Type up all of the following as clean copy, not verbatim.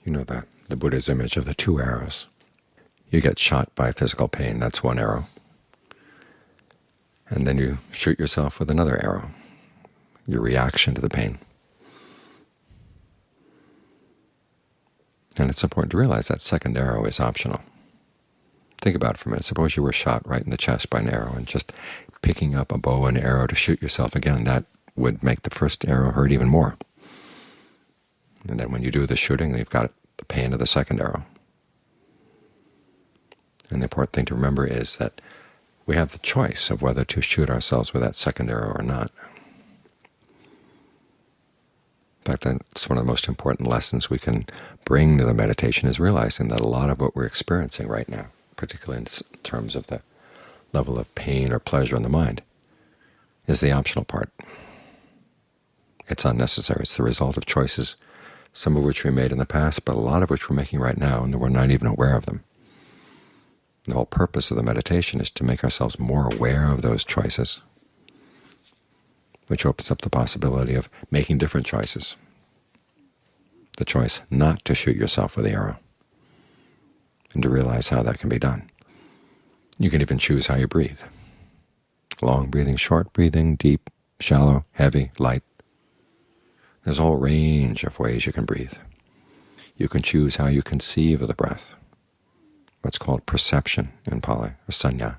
You know the Buddha's image of the two arrows. You get shot by physical pain, that's one arrow. And then you shoot yourself with another arrow, your reaction to the pain. And it's important to realize that second arrow is optional. Think about it for a minute. Suppose you were shot right in the chest by an arrow, and just picking up a bow and arrow to shoot yourself again, that would make the first arrow hurt even more. And then when you do the shooting, you've got the pain of the second arrow. And the important thing to remember is that we have the choice of whether to shoot ourselves with that second arrow or not. In fact, that's one of the most important lessons we can bring to the meditation, is realizing that a lot of what we're experiencing right now, particularly in terms of the level of pain or pleasure in the mind, is the optional part. It's unnecessary. It's the result of choices, some of which we made in the past, but a lot of which we're making right now, and we're not even aware of them. The whole purpose of the meditation is to make ourselves more aware of those choices, which opens up the possibility of making different choices. The choice not to shoot yourself with the arrow, and to realize how that can be done. You can even choose how you breathe. Long breathing, short breathing, deep, shallow, heavy, light. There's a whole range of ways you can breathe. You can choose how you conceive of the breath, what's called perception in Pali, or sanya.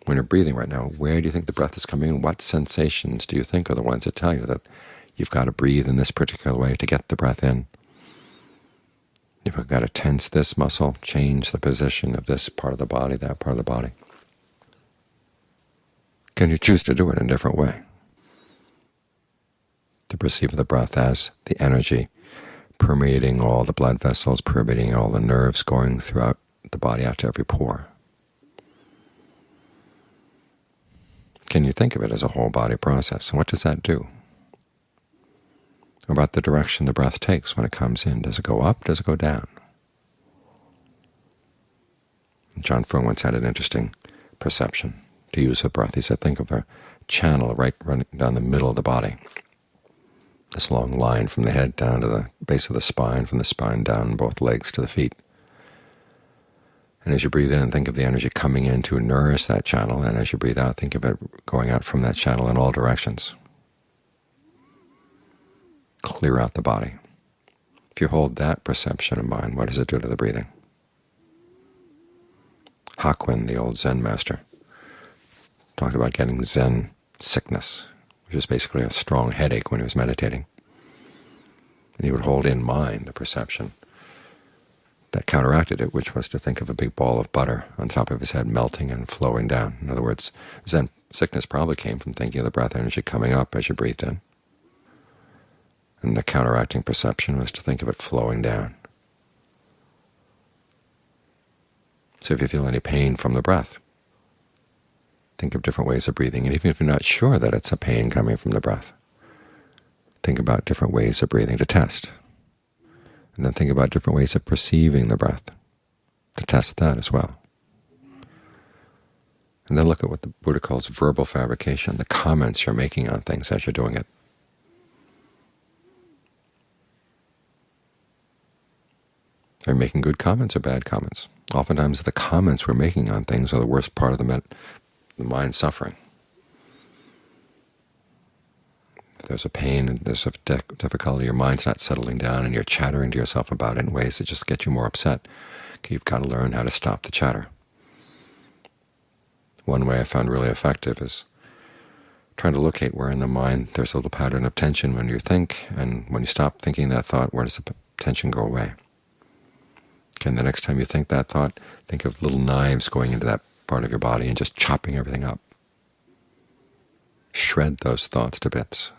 When you're breathing right now, where do you think the breath is coming in? What sensations do you think are the ones that tell you that you've got to breathe in this particular way to get the breath in? You've got to tense this muscle, change the position of this part of the body, that part of the body. Can you choose to do it in a different way? To perceive the breath as the energy permeating all the blood vessels, permeating all the nerves, going throughout the body out to every pore. Can you think of it as a whole body process? And what does that do? About the direction the breath takes when it comes in. Does it go up? Does it go down? John Fung once had an interesting perception to use the breath. He said, think of a channel right running down the middle of the body. This long line from the head down to the base of the spine, from the spine down both legs to the feet. And as you breathe in, think of the energy coming in to nourish that channel, and as you breathe out, think of it going out from that channel in all directions. Clear out the body. If you hold that perception in mind, what does it do to the breathing? Hakuin, the old Zen master, talked about getting Zen sickness, which is basically a strong headache when he was meditating. And he would hold in mind the perception that counteracted it, which was to think of a big ball of butter on top of his head melting and flowing down. In other words, Zen sickness probably came from thinking of the breath energy coming up as you breathed in. And the counteracting perception was to think of it flowing down. So if you feel any pain from the breath, think of different ways of breathing. And even if you're not sure that it's a pain coming from the breath, think about different ways of breathing to test. And then think about different ways of perceiving the breath to test that as well. And then look at what the Buddha calls verbal fabrication, the comments you're making on things as you're doing it. Are you making good comments or bad comments? Oftentimes the comments we're making on things are the worst part of the mind suffering. If there's a pain and there's a difficulty, your mind's not settling down and you're chattering to yourself about it in ways that just get you more upset. Okay, you've got to learn how to stop the chatter. One way I found really effective is trying to locate where in the mind there's a little pattern of tension when you think, and when you stop thinking that thought, where does the tension go away? Okay, and the next time you think that thought, think of little knives going into that part of your body and just chopping everything up. Shred those thoughts to bits.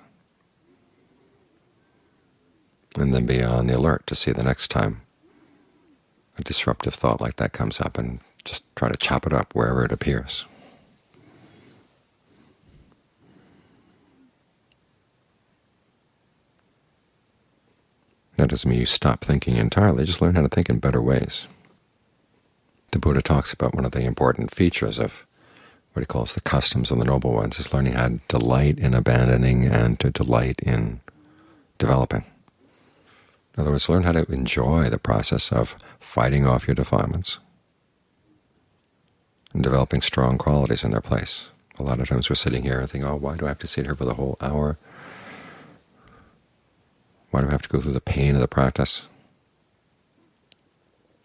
And then be on the alert to see the next time a disruptive thought like that comes up, and just try to chop it up wherever it appears. That doesn't mean you stop thinking entirely, just learn how to think in better ways. The Buddha talks about one of the important features of what he calls the customs of the noble ones is learning how to delight in abandoning and to delight in developing. In other words, learn how to enjoy the process of fighting off your defilements and developing strong qualities in their place. A lot of times we're sitting here and thinking, oh, why do I have to sit here for the whole hour? Why do I have to go through the pain of the practice?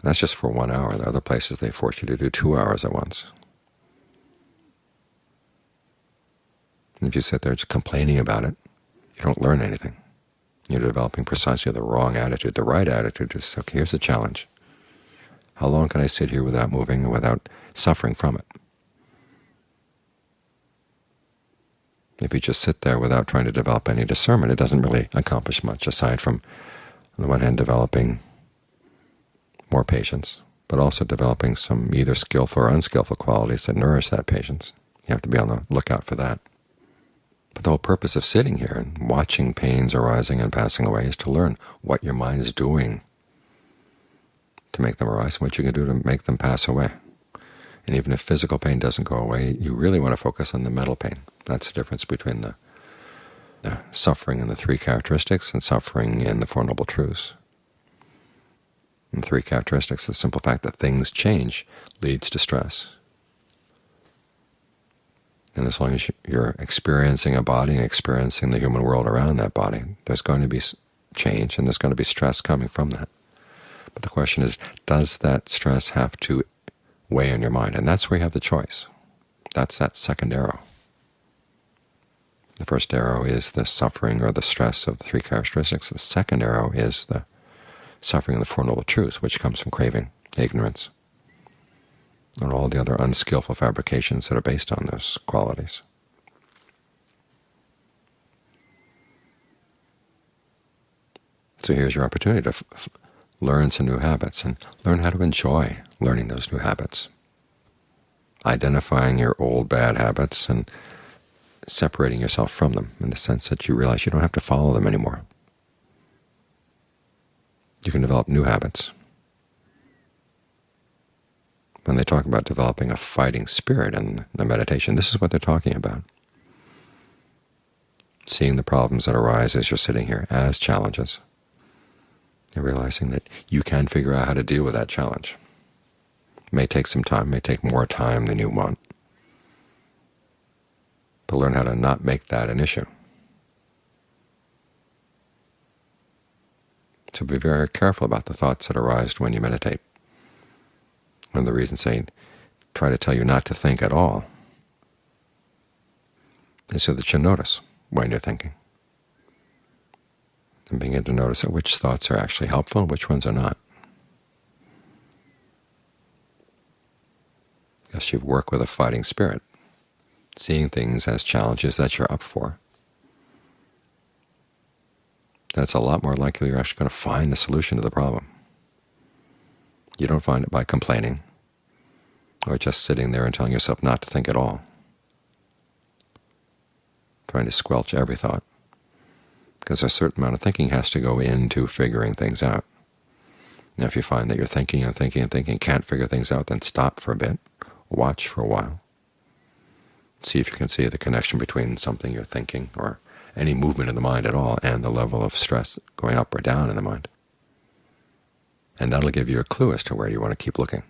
That's just for 1 hour. The other places they force you to do 2 hours at once. And if you sit there just complaining about it, you don't learn anything. You're developing precisely the wrong attitude. The right attitude is, okay, here's a challenge. How long can I sit here without moving and without suffering from it? If you just sit there without trying to develop any discernment, it doesn't really accomplish much, aside from, on the one hand, developing more patience, but also developing some either skillful or unskillful qualities that nourish that patience. You have to be on the lookout for that. But the whole purpose of sitting here and watching pains arising and passing away is to learn what your mind is doing to make them arise and what you can do to make them pass away. And even if physical pain doesn't go away, you really want to focus on the mental pain. That's the difference between the suffering in the three characteristics and suffering in the Four Noble Truths. In the three characteristics, the simple fact that things change leads to stress. And as long as you're experiencing a body and experiencing the human world around that body, there's going to be change and there's going to be stress coming from that. But the question is, does that stress have to weigh on your mind? And that's where you have the choice. That's that second arrow. The first arrow is the suffering or the stress of the three characteristics. The second arrow is the suffering of the Four Noble Truths, which comes from craving, ignorance, and all the other unskillful fabrications that are based on those qualities. So here's your opportunity to learn some new habits and learn how to enjoy learning those new habits, identifying your old bad habits and separating yourself from them in the sense that you realize you don't have to follow them anymore. You can develop new habits. When they talk about developing a fighting spirit in the meditation, this is what they're talking about. Seeing the problems that arise as you're sitting here as challenges, and realizing that you can figure out how to deal with that challenge. It may take some time, may take more time than you want, but learn how to not make that an issue. So be very careful about the thoughts that arise when you meditate. One of the reasons they try to tell you not to think at all is so that you notice when you're thinking, and begin to notice which thoughts are actually helpful and which ones are not. Because you work with a fighting spirit, seeing things as challenges that you're up for, then it's a lot more likely you're actually going to find the solution to the problem. You don't find it by complaining or just sitting there and telling yourself not to think at all, trying to squelch every thought, because a certain amount of thinking has to go into figuring things out. Now, if you find that you're thinking and thinking and thinking, can't figure things out, then stop for a bit, watch for a while, see if you can see the connection between something you're thinking or any movement in the mind at all and the level of stress going up or down in the mind. And that'll give you a clue as to where you want to keep looking.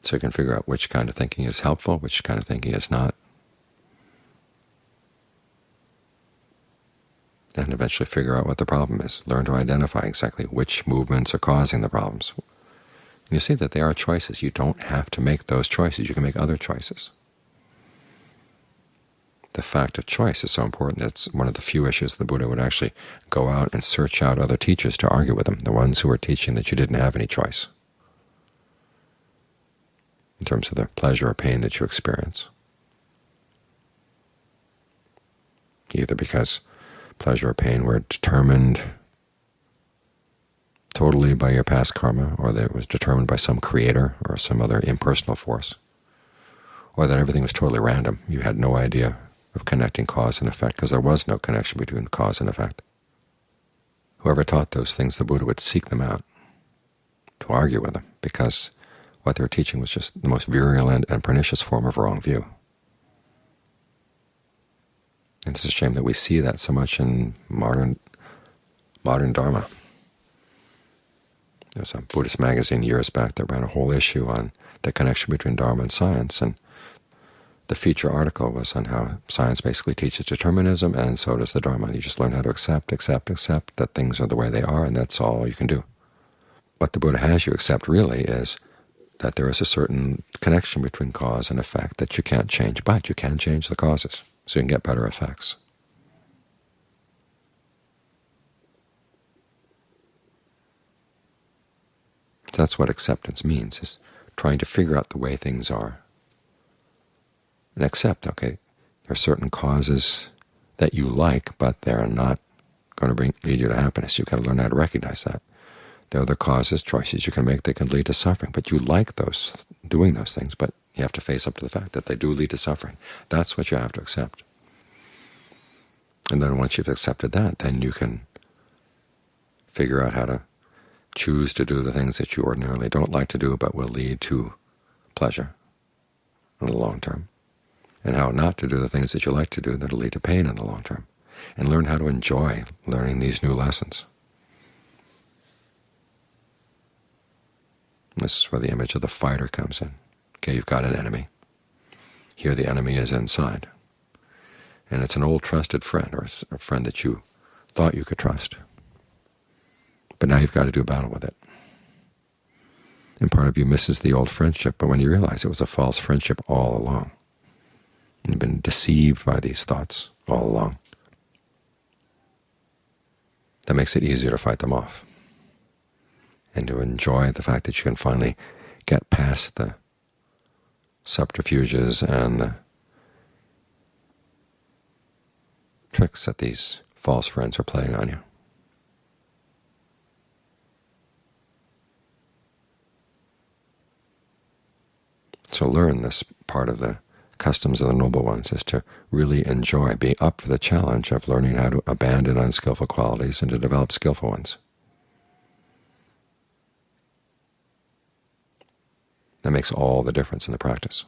So you can figure out which kind of thinking is helpful, which kind of thinking is not, and eventually figure out what the problem is. Learn to identify exactly which movements are causing the problems. And you see that they are choices. You don't have to make those choices. You can make other choices. The fact of choice is so important. That's one of the few issues the Buddha would actually go out and search out other teachers to argue with them, the ones who were teaching that you didn't have any choice in terms of the pleasure or pain that you experience, either because pleasure or pain were determined totally by your past karma, or that it was determined by some creator or some other impersonal force, or that everything was totally random. You had no idea of connecting cause and effect because there was no connection between cause and effect. Whoever taught those things, the Buddha would seek them out to argue with them, because what they were teaching was just the most virulent and pernicious form of wrong view. And it's a shame that we see that so much in modern Dharma. There was a Buddhist magazine years back that ran a whole issue on the connection between Dharma and science, and the feature article was on how science basically teaches determinism, and so does the Dharma. You just learn how to accept that things are the way they are, and that's all you can do. What the Buddha has you accept really is that there is a certain connection between cause and effect that you can't change, but you can change the causes, so you can get better effects. So that's what acceptance means, is trying to figure out the way things are. And accept, okay, there are certain causes that you like, but they're not going to lead you to happiness. You've got to learn how to recognize that. There are other causes, choices you can make that can lead to suffering, but you like doing those things, but you have to face up to the fact that they do lead to suffering. That's what you have to accept. And then once you've accepted that, then you can figure out how to choose to do the things that you ordinarily don't like to do but will lead to pleasure in the long term, and how not to do the things that you like to do that will lead to pain in the long term, and learn how to enjoy learning these new lessons. This is where the image of the fighter comes in. Okay, you've got an enemy. Here the enemy is inside, and it's an old trusted friend, or a friend that you thought you could trust. But now you've got to do battle with it. And part of you misses the old friendship, but when you realize it was a false friendship all along, you've been deceived by these thoughts all along, that makes it easier to fight them off and to enjoy the fact that you can finally get past the subterfuges and the tricks that these false friends are playing on you. So learn this part of the customs of the noble ones, is to really enjoy, be up for the challenge of learning how to abandon unskillful qualities and to develop skillful ones. That makes all the difference in the practice.